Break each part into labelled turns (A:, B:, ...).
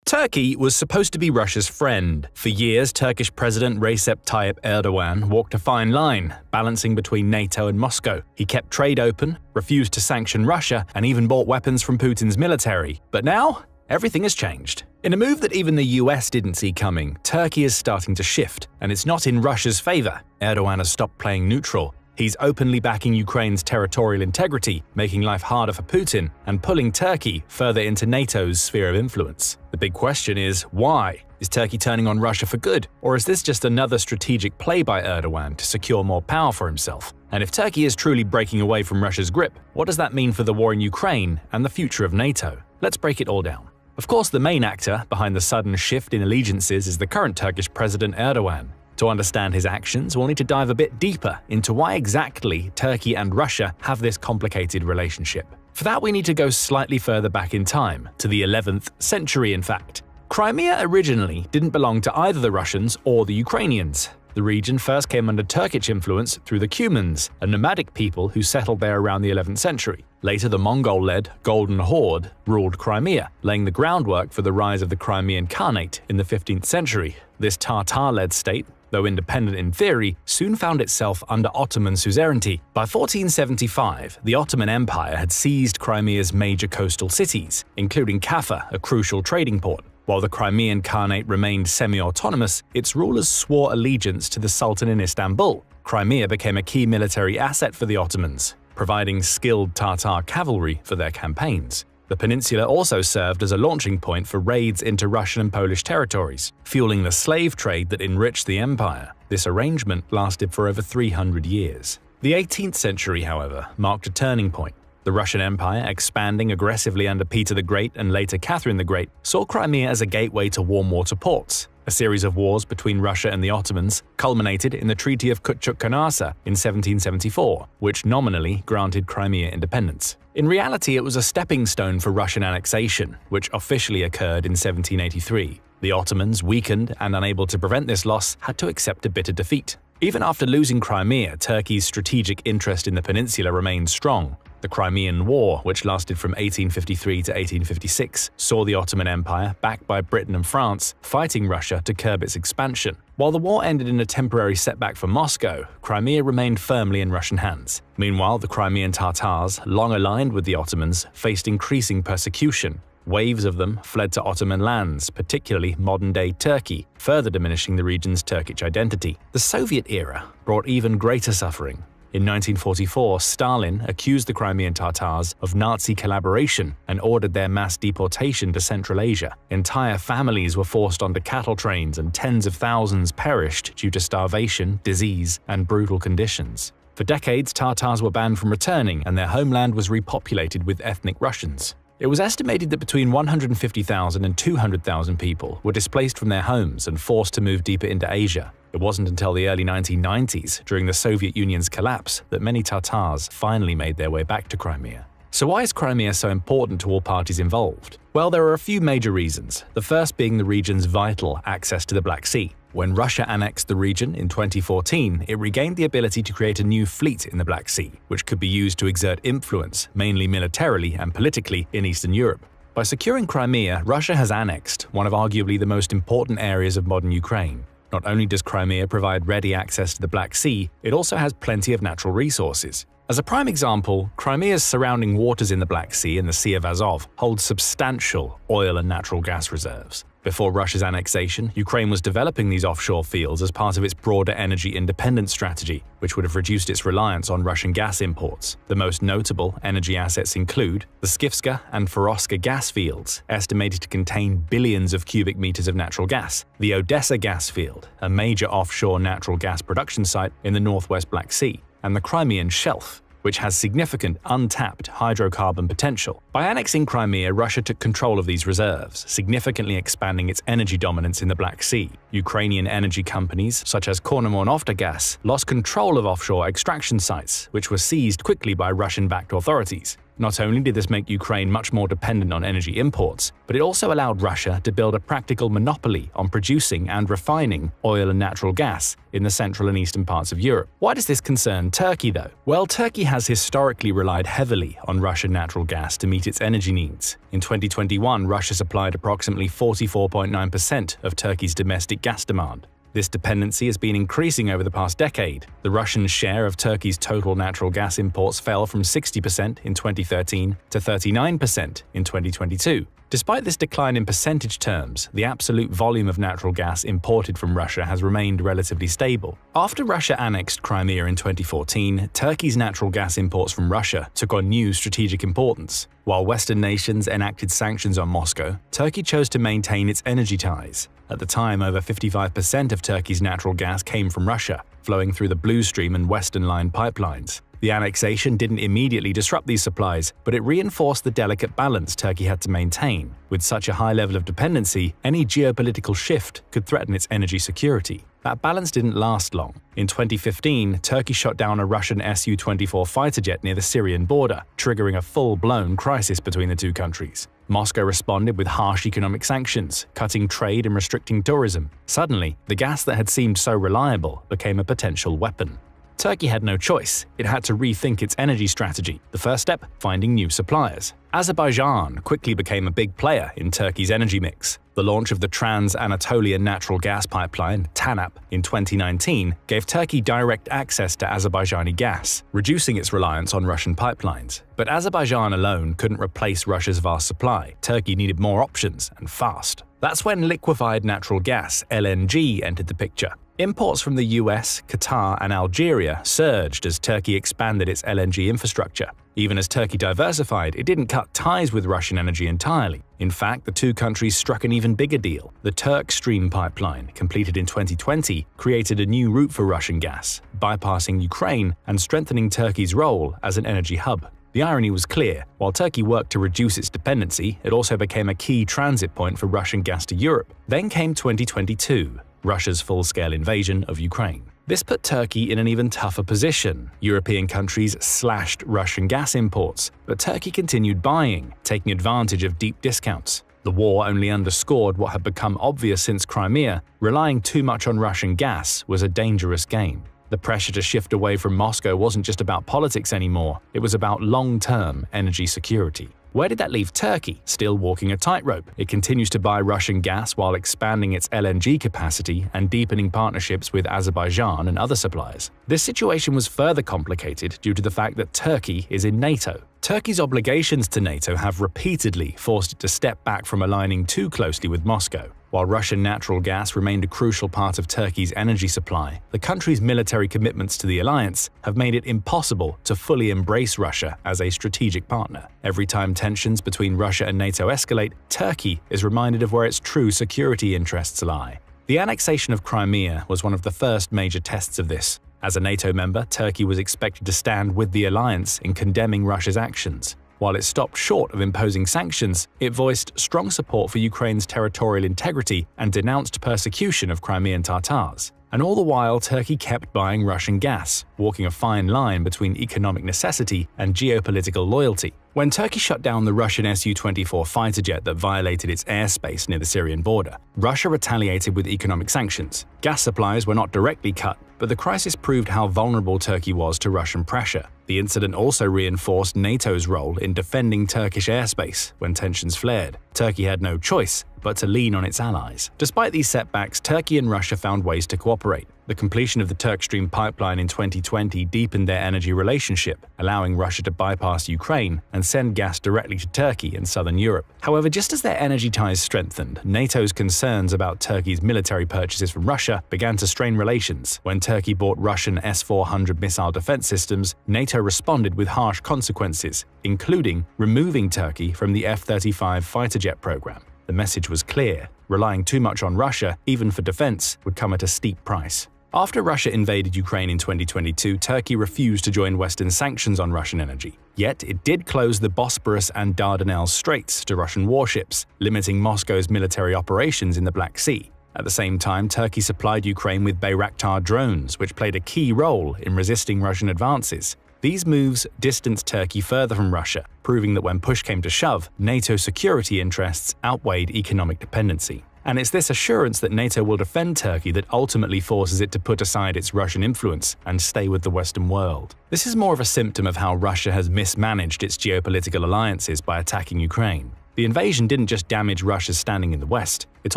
A: Turkey was supposed to be Russia's friend. For years, Turkish President Recep Tayyip Erdogan walked a fine line, balancing between NATO and Moscow. He kept trade open, refused to sanction Russia, and even bought weapons from Putin's military. But now, everything has changed. In a move that even the US didn't see coming, Turkey is starting to shift, and it's not in Russia's favor. Erdogan has stopped playing neutral. He's openly backing Ukraine's territorial integrity, making life harder for Putin, and pulling Turkey further into NATO's sphere of influence. The big question is, why? Is Turkey turning on Russia for good? Or is this just another strategic play by Erdogan to secure more power for himself? And if Turkey is truly breaking away from Russia's grip, what does that mean for the war in Ukraine and the future of NATO? Let's break it all down. Of course, the main actor behind the sudden shift in allegiances is the current Turkish President Erdogan. To understand his actions, we'll need to dive a bit deeper into why exactly Turkey and Russia have this complicated relationship. For that, we need to go slightly further back in time, to the 11th century in fact. Crimea originally didn't belong to either the Russians or the Ukrainians. The region first came under Turkish influence through the Cumans, a nomadic people who settled there around the 11th century. Later, the Mongol-led Golden Horde ruled Crimea, laying the groundwork for the rise of the Crimean Khanate in the 15th century. This Tatar-led state, though independent in theory, soon found itself under Ottoman suzerainty. By 1475, the Ottoman Empire had seized Crimea's major coastal cities, including Kaffa, a crucial trading port. While the Crimean Khanate remained semi-autonomous, its rulers swore allegiance to the Sultan in Istanbul. Crimea became a key military asset for the Ottomans, providing skilled Tatar cavalry for their campaigns. The peninsula also served as a launching point for raids into Russian and Polish territories, fueling the slave trade that enriched the empire. This arrangement lasted for over 300 years. The 18th century, however, marked a turning point. The Russian Empire, expanding aggressively under Peter the Great and later Catherine the Great, saw Crimea as a gateway to warm water ports. A series of wars between Russia and the Ottomans culminated in the Treaty of Küçükçenarsa in 1774, which nominally granted Crimea independence. In reality, it was a stepping stone for Russian annexation, which officially occurred in 1783. The Ottomans, weakened and unable to prevent this loss, had to accept a bitter defeat. Even after losing Crimea, Turkey's strategic interest in the peninsula remained strong. The Crimean War, which lasted from 1853 to 1856, saw the Ottoman Empire, backed by Britain and France, fighting Russia to curb its expansion. While the war ended in a temporary setback for Moscow, Crimea remained firmly in Russian hands. Meanwhile, the Crimean Tatars, long aligned with the Ottomans, faced increasing persecution. Waves of them fled to Ottoman lands, particularly modern-day Turkey, further diminishing the region's Turkish identity. The Soviet era brought even greater suffering. In 1944, Stalin accused the Crimean Tatars of Nazi collaboration and ordered their mass deportation to Central Asia. Entire families were forced onto cattle trains and tens of thousands perished due to starvation, disease, and brutal conditions. For decades, Tatars were banned from returning and their homeland was repopulated with ethnic Russians. It was estimated that between 150,000 and 200,000 people were displaced from their homes and forced to move deeper into Asia. It wasn't until the early 1990s, during the Soviet Union's collapse, that many Tatars finally made their way back to Crimea. So why is Crimea so important to all parties involved? Well, there are a few major reasons, the first being the region's vital access to the Black Sea. When Russia annexed the region in 2014, it regained the ability to create a new fleet in the Black Sea, which could be used to exert influence, mainly militarily and politically, in Eastern Europe. By securing Crimea, Russia has annexed one of arguably the most important areas of modern Ukraine. Not only does Crimea provide ready access to the Black Sea, it also has plenty of natural resources. As a prime example, Crimea's surrounding waters in the Black Sea and the Sea of Azov hold substantial oil and natural gas reserves. Before Russia's annexation, Ukraine was developing these offshore fields as part of its broader energy independence strategy, which would have reduced its reliance on Russian gas imports. The most notable energy assets include the Skifska and Feroska gas fields, estimated to contain billions of cubic meters of natural gas, the Odessa gas field, a major offshore natural gas production site in the northwest Black Sea, and the Crimean Shelf, which has significant untapped hydrocarbon potential. By annexing Crimea, Russia took control of these reserves, significantly expanding its energy dominance in the Black Sea. Ukrainian energy companies, such as Chornomornaftogaz, lost control of offshore extraction sites, which were seized quickly by Russian-backed authorities. Not only did this make Ukraine much more dependent on energy imports, but it also allowed Russia to build a practical monopoly on producing and refining oil and natural gas in the central and eastern parts of Europe. Why does this concern Turkey, though? Well, Turkey has historically relied heavily on Russian natural gas to meet its energy needs. In 2021, Russia supplied approximately 44.9% of Turkey's domestic gas demand. This dependency has been increasing over the past decade. The Russian share of Turkey's total natural gas imports fell from 60% in 2013 to 39% in 2022. Despite this decline in percentage terms, the absolute volume of natural gas imported from Russia has remained relatively stable. After Russia annexed Crimea in 2014, Turkey's natural gas imports from Russia took on new strategic importance. While Western nations enacted sanctions on Moscow, Turkey chose to maintain its energy ties. At the time, over 55% of Turkey's natural gas came from Russia, flowing through the Blue Stream and Western Line pipelines. The annexation didn't immediately disrupt these supplies, but it reinforced the delicate balance Turkey had to maintain. With such a high level of dependency, any geopolitical shift could threaten its energy security. That balance didn't last long. In 2015, Turkey shot down a Russian Su-24 fighter jet near the Syrian border, triggering a full-blown crisis between the two countries. Moscow responded with harsh economic sanctions, cutting trade and restricting tourism. Suddenly, the gas that had seemed so reliable became a potential weapon. Turkey had no choice. It had to rethink its energy strategy. The first step, finding new suppliers. Azerbaijan quickly became a big player in Turkey's energy mix. The launch of the Trans-Anatolian natural gas pipeline, TANAP, in 2019 gave Turkey direct access to Azerbaijani gas, reducing its reliance on Russian pipelines. But Azerbaijan alone couldn't replace Russia's vast supply. Turkey needed more options, and fast. That's when liquefied natural gas, LNG, entered the picture. Imports from the US, Qatar, and Algeria surged as Turkey expanded its LNG infrastructure. Even as Turkey diversified, it didn't cut ties with Russian energy entirely. In fact, the two countries struck an even bigger deal. The Turk Stream pipeline, completed in 2020, created a new route for Russian gas, bypassing Ukraine and strengthening Turkey's role as an energy hub. The irony was clear. While Turkey worked to reduce its dependency, it also became a key transit point for Russian gas to Europe. Then came 2022. Russia's full-scale invasion of Ukraine. This put Turkey in an even tougher position. European countries slashed Russian gas imports, but Turkey continued buying, taking advantage of deep discounts. The war only underscored what had become obvious since Crimea: relying too much on Russian gas was a dangerous game. The pressure to shift away from Moscow wasn't just about politics anymore, it was about long-term energy security. Where did that leave Turkey? Still walking a tightrope. It continues to buy Russian gas while expanding its LNG capacity and deepening partnerships with Azerbaijan and other suppliers. This situation was further complicated due to the fact that Turkey is in NATO. Turkey's obligations to NATO have repeatedly forced it to step back from aligning too closely with Moscow. While Russian natural gas remained a crucial part of Turkey's energy supply, the country's military commitments to the alliance have made it impossible to fully embrace Russia as a strategic partner. Every time tensions between Russia and NATO escalate, Turkey is reminded of where its true security interests lie. The annexation of Crimea was one of the first major tests of this. As a NATO member, Turkey was expected to stand with the alliance in condemning Russia's actions. While it stopped short of imposing sanctions, it voiced strong support for Ukraine's territorial integrity and denounced persecution of Crimean Tatars. And all the while, Turkey kept buying Russian gas, walking a fine line between economic necessity and geopolitical loyalty. When Turkey shut down the Russian Su-24 fighter jet that violated its airspace near the Syrian border, Russia retaliated with economic sanctions. Gas supplies were not directly cut, but the crisis proved how vulnerable Turkey was to Russian pressure. The incident also reinforced NATO's role in defending Turkish airspace when tensions flared. Turkey had no choice but to lean on its allies. Despite these setbacks, Turkey and Russia found ways to cooperate. The completion of the Turk Stream pipeline in 2020 deepened their energy relationship, allowing Russia to bypass Ukraine and send gas directly to Turkey and southern Europe. However, just as their energy ties strengthened, NATO's concerns about Turkey's military purchases from Russia began to strain relations. When Turkey bought Russian S-400 missile defense systems, NATO responded with harsh consequences, including removing Turkey from the F-35 fighter jet program. The message was clear: relying too much on Russia, even for defense, would come at a steep price. After Russia invaded Ukraine in 2022, Turkey refused to join Western sanctions on Russian energy. Yet it did close the Bosporus and Dardanelles Straits to Russian warships, limiting Moscow's military operations in the Black Sea. At the same time, Turkey supplied Ukraine with Bayraktar drones, which played a key role in resisting Russian advances. These moves distanced Turkey further from Russia, proving that when push came to shove, NATO's security interests outweighed economic dependency. And it's this assurance that NATO will defend Turkey that ultimately forces it to put aside its Russian influence and stay with the Western world. This is more of a symptom of how Russia has mismanaged its geopolitical alliances by attacking Ukraine. The invasion didn't just damage Russia's standing in the West, it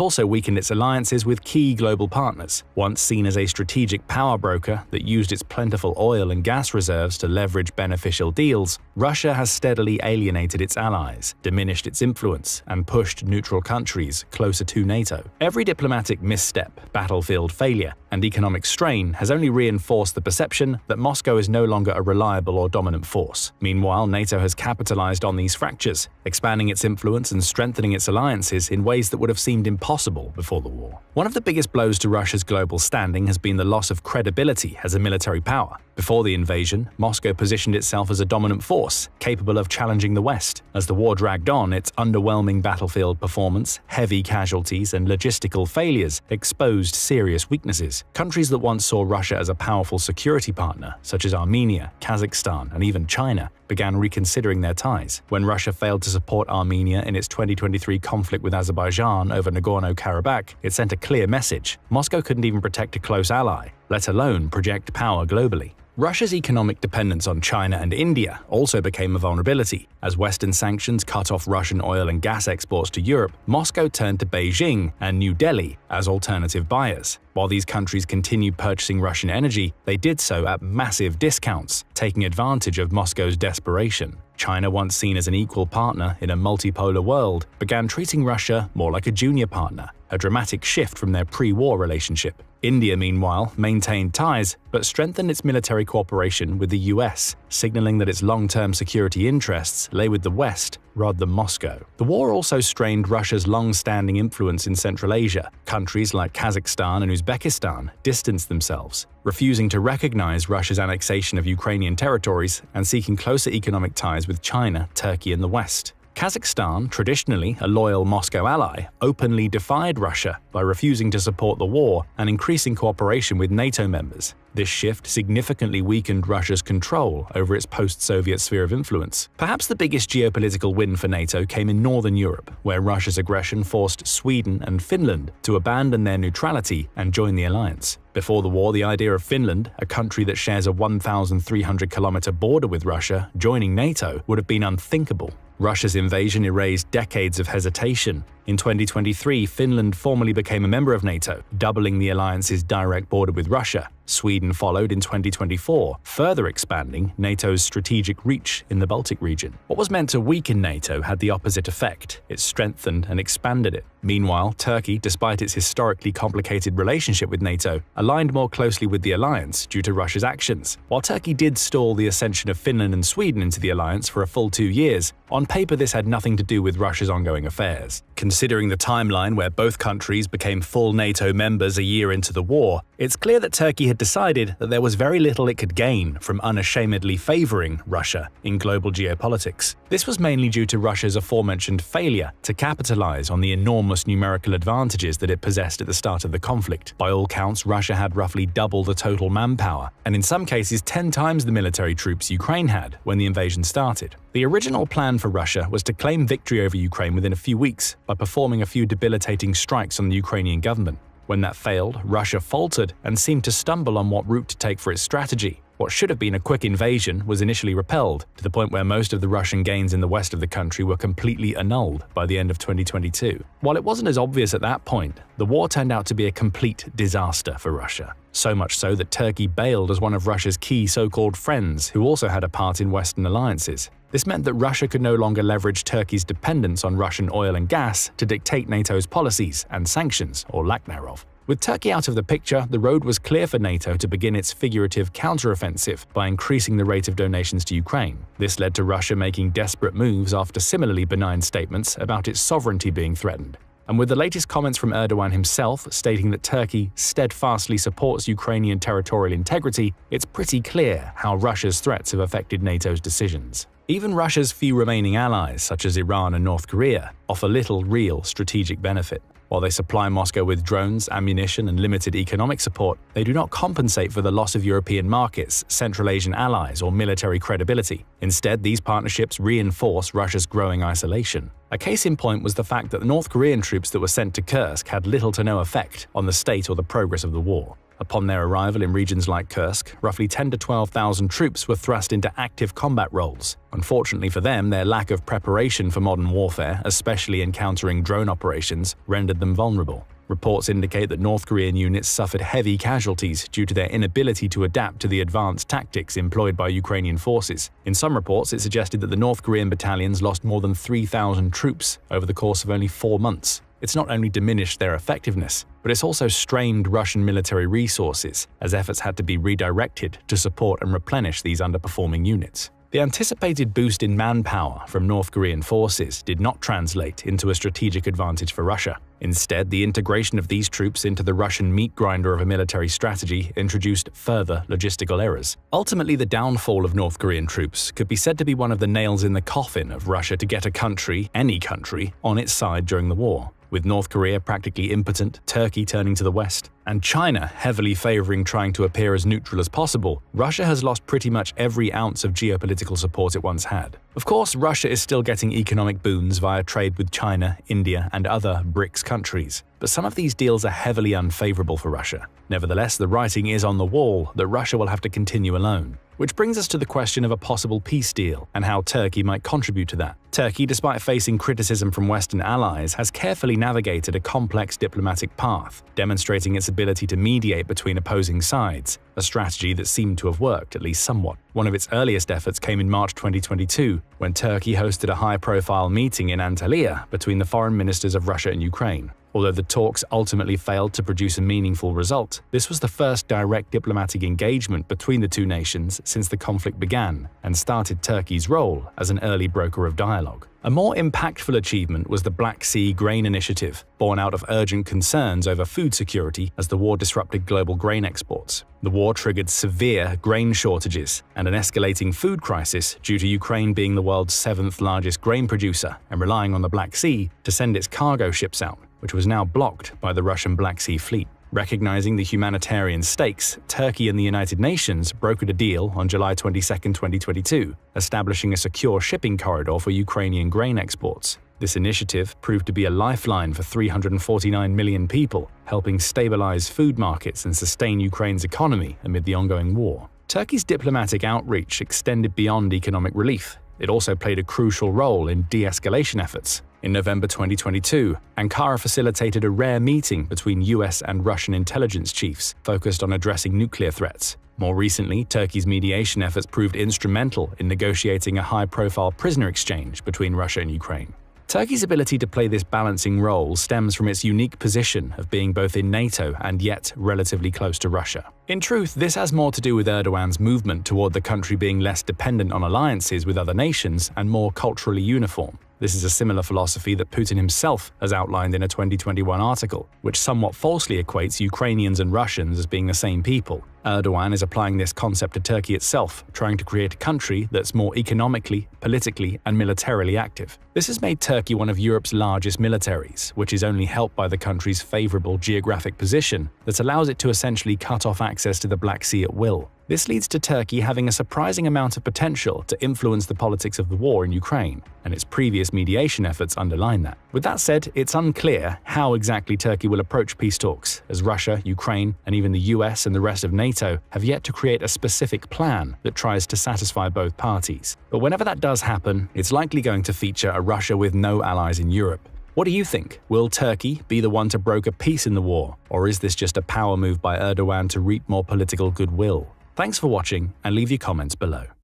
A: also weakened its alliances with key global partners. Once seen as a strategic power broker that used its plentiful oil and gas reserves to leverage beneficial deals, Russia has steadily alienated its allies, diminished its influence, and pushed neutral countries closer to NATO. Every diplomatic misstep, battlefield failure, and economic strain has only reinforced the perception that Moscow is no longer a reliable or dominant force. Meanwhile, NATO has capitalized on these fractures, expanding its influence and strengthening its alliances in ways that would have seemed impossible before the war. One of the biggest blows to Russia's global standing has been the loss of credibility as a military power. Before the invasion, Moscow positioned itself as a dominant force, capable of challenging the West. As the war dragged on, its underwhelming battlefield performance, heavy casualties, and logistical failures exposed serious weaknesses. Countries that once saw Russia as a powerful security partner, such as Armenia, Kazakhstan, and even China, began reconsidering their ties. When Russia failed to support Armenia in its 2023 conflict with Azerbaijan over Nagorno-Karabakh, it sent a clear message: Moscow couldn't even protect a close ally, let alone project power globally. Russia's economic dependence on China and India also became a vulnerability. As Western sanctions cut off Russian oil and gas exports to Europe, Moscow turned to Beijing and New Delhi as alternative buyers. While these countries continued purchasing Russian energy, they did so at massive discounts, taking advantage of Moscow's desperation. China, once seen as an equal partner in a multipolar world, began treating Russia more like a junior partner, a dramatic shift from their pre-war relationship. India, meanwhile, maintained ties but strengthened its military cooperation with the US, signaling that its long-term security interests lay with the West rather than Moscow. The war also strained Russia's long-standing influence in Central Asia. Countries like Kazakhstan and Uzbekistan distanced themselves, refusing to recognize Russia's annexation of Ukrainian territories and seeking closer economic ties with China, Turkey, and the West. Kazakhstan, traditionally a loyal Moscow ally, openly defied Russia by refusing to support the war and increasing cooperation with NATO members. This shift significantly weakened Russia's control over its post-Soviet sphere of influence. Perhaps the biggest geopolitical win for NATO came in Northern Europe, where Russia's aggression forced Sweden and Finland to abandon their neutrality and join the alliance. Before the war, the idea of Finland, a country that shares a 1,300-kilometer border with Russia, joining NATO would have been unthinkable. Russia's invasion erased decades of hesitation. In 2023, Finland formally became a member of NATO, doubling the alliance's direct border with Russia. Sweden followed in 2024, further expanding NATO's strategic reach in the Baltic region. What was meant to weaken NATO had the opposite effect. It strengthened and expanded it. Meanwhile, Turkey, despite its historically complicated relationship with NATO, aligned more closely with the alliance due to Russia's actions. While Turkey did stall the ascension of Finland and Sweden into the alliance for a full 2 years, on paper this had nothing to do with Russia's ongoing affairs. Considering the timeline where both countries became full NATO members a year into the war, it's clear that Turkey had decided that there was very little it could gain from unashamedly favoring Russia in global geopolitics. This was mainly due to Russia's aforementioned failure to capitalize on the enormous numerical advantages that it possessed at the start of the conflict. By all counts, Russia had roughly double the total manpower, and in some cases 10 times the military troops Ukraine had when the invasion started. The original plan for Russia was to claim victory over Ukraine within a few weeks by performing a few debilitating strikes on the Ukrainian government. When that failed, Russia faltered and seemed to stumble on what route to take for its strategy. What should have been a quick invasion was initially repelled, to the point where most of the Russian gains in the west of the country were completely annulled by the end of 2022. While it wasn't as obvious at that point, the war turned out to be a complete disaster for Russia. So much so that Turkey bailed as one of Russia's key so-called friends who also had a part in Western alliances. This meant that Russia could no longer leverage Turkey's dependence on Russian oil and gas to dictate NATO's policies and sanctions, or lack thereof. With Turkey out of the picture, the road was clear for NATO to begin its figurative counteroffensive by increasing the rate of donations to Ukraine. This led to Russia making desperate moves after similarly benign statements about its sovereignty being threatened. And with the latest comments from Erdogan himself stating that Turkey steadfastly supports Ukrainian territorial integrity, it's pretty clear how Russia's threats have affected NATO's decisions. Even Russia's few remaining allies, such as Iran and North Korea, offer little real strategic benefit. While they supply Moscow with drones, ammunition, and limited economic support, they do not compensate for the loss of European markets, Central Asian allies, or military credibility. Instead, these partnerships reinforce Russia's growing isolation. A case in point was the fact that the North Korean troops that were sent to Kursk had little to no effect on the state or the progress of the war. Upon their arrival in regions like Kursk, roughly 10,000 to 12,000 troops were thrust into active combat roles. Unfortunately for them, their lack of preparation for modern warfare, especially encountering drone operations, rendered them vulnerable. Reports indicate that North Korean units suffered heavy casualties due to their inability to adapt to the advanced tactics employed by Ukrainian forces. In some reports, it suggested that the North Korean battalions lost more than 3,000 troops over the course of only 4 months. It's not only diminished their effectiveness, but it's also strained Russian military resources, as efforts had to be redirected to support and replenish these underperforming units. The anticipated boost in manpower from North Korean forces did not translate into a strategic advantage for Russia. Instead, the integration of these troops into the Russian meat grinder of a military strategy introduced further logistical errors. Ultimately, the downfall of North Korean troops could be said to be one of the nails in the coffin of Russia to get a country, any country, on its side during the war. With North Korea practically impotent, Turkey turning to the west, and China heavily favoring trying to appear as neutral as possible, Russia has lost pretty much every ounce of geopolitical support it once had. Of course, Russia is still getting economic boons via trade with China, India, and other BRICS countries, but some of these deals are heavily unfavorable for Russia. Nevertheless, the writing is on the wall that Russia will have to continue alone. Which brings us to the question of a possible peace deal and how Turkey might contribute to that. Turkey, despite facing criticism from Western allies, has carefully navigated a complex diplomatic path, demonstrating its ability to mediate between opposing sides, a strategy that seemed to have worked at least somewhat. One of its earliest efforts came in March 2022, when Turkey hosted a high-profile meeting in Antalya between the foreign ministers of Russia and Ukraine. Although the talks ultimately failed to produce a meaningful result, this was the first direct diplomatic engagement between the two nations since the conflict began, and started Turkey's role as an early broker of dialogue. A more impactful achievement was the Black Sea Grain Initiative, born out of urgent concerns over food security as the war disrupted global grain exports. The war triggered severe grain shortages and an escalating food crisis due to Ukraine being the world's 7th largest grain producer and relying on the Black Sea to send its cargo ships out, which was now blocked by the Russian Black Sea Fleet. Recognizing the humanitarian stakes, Turkey and the United Nations brokered a deal on July 22, 2022, establishing a secure shipping corridor for Ukrainian grain exports. This initiative proved to be a lifeline for 349 million people, helping stabilize food markets and sustain Ukraine's economy amid the ongoing war. Turkey's diplomatic outreach extended beyond economic relief. It also played a crucial role in de-escalation efforts. In November 2022, Ankara facilitated a rare meeting between US and Russian intelligence chiefs focused on addressing nuclear threats. More recently, Turkey's mediation efforts proved instrumental in negotiating a high-profile prisoner exchange between Russia and Ukraine. Turkey's ability to play this balancing role stems from its unique position of being both in NATO and yet relatively close to Russia. In truth, this has more to do with Erdogan's movement toward the country being less dependent on alliances with other nations and more culturally uniform. This is a similar philosophy that Putin himself has outlined in a 2021 article, which somewhat falsely equates Ukrainians and Russians as being the same people. Erdogan is applying this concept to Turkey itself, trying to create a country that's more economically, politically, and militarily active. This has made Turkey one of Europe's largest militaries, which is only helped by the country's favorable geographic position that allows it to essentially cut off access to the Black Sea at will. This leads to Turkey having a surprising amount of potential to influence the politics of the war in Ukraine, and its previous mediation efforts underline that. With that said, it's unclear how exactly Turkey will approach peace talks, as Russia, Ukraine, and even the US and the rest of NATO have yet to create a specific plan that tries to satisfy both parties. But whenever that does happen, it's likely going to feature a Russia with no allies in Europe. What do you think? Will Turkey be the one to broker peace in the war, or is this just a power move by Erdogan to reap more political goodwill? Thanks for watching, and leave your comments below.